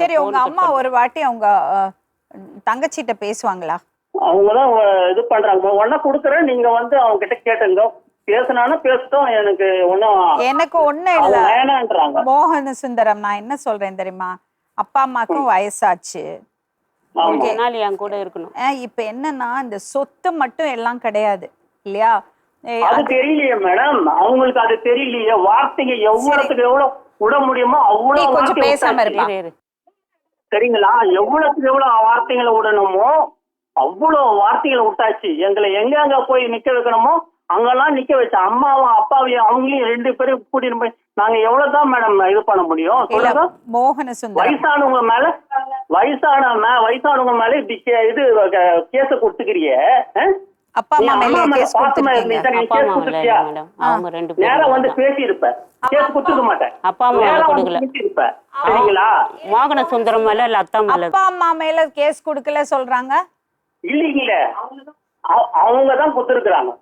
சரி, உங்க அம்மா ஒரு வாட்டி அவங்க தங்கச்சிட்ட பேசுவாங்களா? அவங்கதான் இது பண்றாங்க. உடனே கொடுக்குறேன், நீங்க வந்து அவங்க கிட்ட கேட்டுங்க. பேசினாலும் பேசட்டும், எனக்கு ஒண்ணும் இல்ல வேணான்றாங்க. மோகன சுந்தரம், நான் என்ன சொல்றேன் தெரியுமா, அப்பா அம்மாக்கும் வயசாச்சு, என் கூட இருக்கணும். இப்ப என்னன்னா இந்த சொத்து மட்டும் எல்லாம் கிடையாது இல்லையா? அது தெரியலையே மேடம், அவங்களுக்கு அது தெரியலையே. வார்த்தைங்க எவ்வளவுக்கு எவ்வளவு விட முடியுமோ அவ்வளவு கொஞ்சம் பேசாம இருப்பா. சரிங்களா? எவ்வளவுக்கு எவ்வளவு வார்த்தைகளை விடணுமோ அவ்வளவு வார்த்தைகளை விட்டாச்சு. எங்களை எங்க போய் நிக்க வைக்கணுமோ அங்கெல்லாம் நிக்க வச்ச. அம்மாவும் அப்பாவையும் அவங்களையும் 2 பேரும் கூட்டிட்டு போய் நாங்க எவ்வளவுதான் மேடம் இது பண்ண முடியும் சொல்லுங்க? மோகன சுந்தரம், வயசானவங்க மேல இப்படி இது கேஸ கொடுத்துக்கிறிய. அப்பா அம்மா மேல கேஸ் கொடுத்திருக்கீங்க. நேரா வந்து பேசி இருப்ப, கேஸ் கொடுத்துக்க மாட்டேன். அப்பா அம்மா கொடுக்கல. சரிங்களா? மோகன சுந்தரம் மேல இல்ல அத்தா மேல. அப்பா அம்மா மேல கேஸ் கொடுக்கல சொல்றாங்க. இல்ல அவங்கதான் கொடுத்துருக்காங்க.